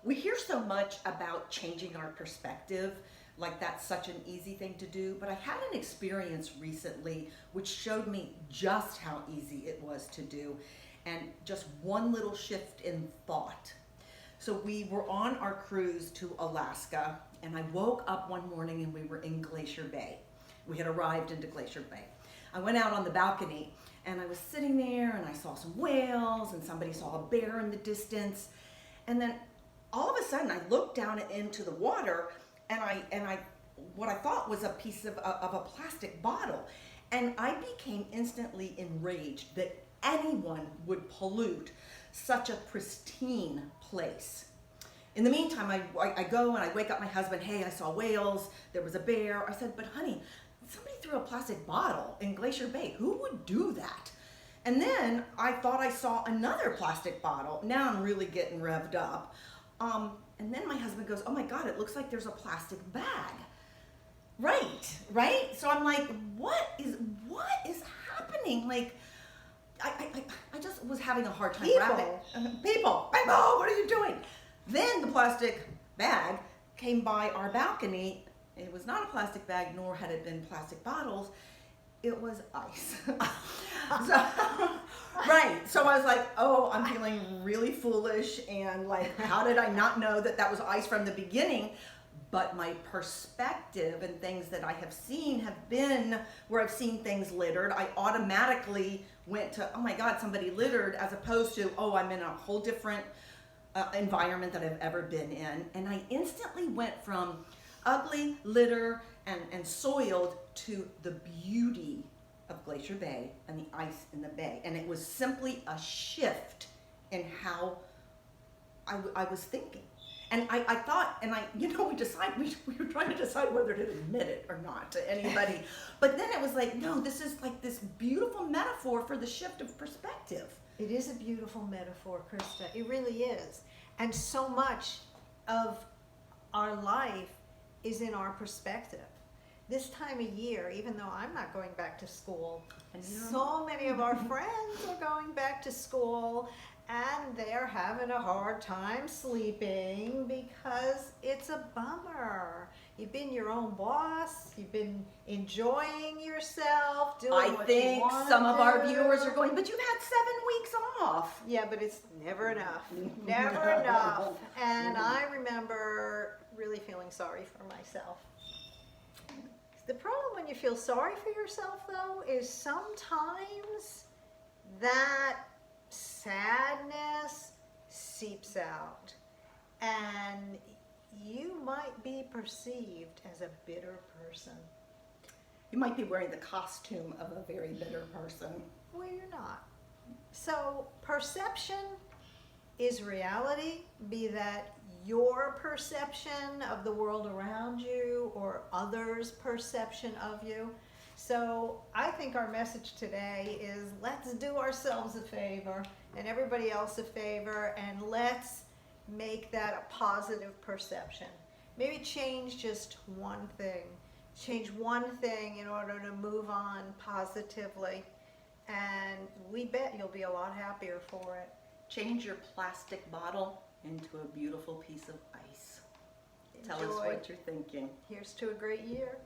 We hear so much about changing our perspective, like that's such an easy thing to do, but I had an experience recently which showed me just how easy it was to do, and just one little shift in thought. So we were on our cruise to Alaska, and I woke up one morning and we were in Glacier Bay. We had arrived into Glacier Bay. I went out on the balcony and I was sitting there and I saw some whales and somebody saw a bear in the distance. And then all of a sudden I looked down into the water and I what I thought was a piece of a plastic bottle. And I became instantly enraged that anyone would pollute such a pristine place. In the meantime, I go and I wake up my husband. Hey, I saw whales. There was a bear. I said, but honey, somebody threw a plastic bottle in Glacier Bay. Who would do that? And then I thought I saw another plastic bottle. Now I'm really getting revved up. And then my husband goes, oh my God, it looks like there's a plastic bag. Right? So I'm like, what is happening? Like, I just was having a hard time wrapping. People, what are you doing? Then the plastic bag came by our balcony. It was not a plastic bag, nor had it been plastic bottles. It was ice. So I was like, oh, I'm feeling really foolish, and like, how did I not know that that was ice from the beginning? But my perspective and things that I have seen have been where I've seen things littered. I automatically went to, oh my God, somebody littered, as opposed to, oh, I'm in a whole different environment that I've ever been in. And I instantly went from ugly, litter, and soiled to the beauty of Glacier Bay and the ice in the bay. And it was simply a shift in how I was thinking. And I thought, and we were trying to decide whether to admit it or not to anybody. But then it was like, no, this is like this beautiful metaphor for the shift of perspective. It is a beautiful metaphor, Krista. It really is. And so much of our life is in our perspective. This time of year, even though I'm not going back to school, so many of our friends are going back to school, and they're having a hard time sleeping because it's a bummer. You've been your own boss. You've been enjoying yourself, doing what you want to do. I think some of our viewers are going, but you've had 7 weeks off. Yeah, but it's never enough. Never enough. And I remember really feeling sorry for myself. The problem when you feel sorry for yourself, though, is sometimes that sadness seeps out, and you might be perceived as a bitter person. You might be wearing the costume of a very bitter person. Well, you're not. So perception is reality, be that your perception of the world around you or others' perception of you. So I think our message today is, let's do ourselves a favor and everybody else a favor, and let's make that a positive perception. Maybe change just one thing. Change one thing in order to move on positively, and we bet you'll be a lot happier for it. Change your plastic bottle into a beautiful piece of ice. Tell us Enjoy. what you're thinking. Here's to a great year.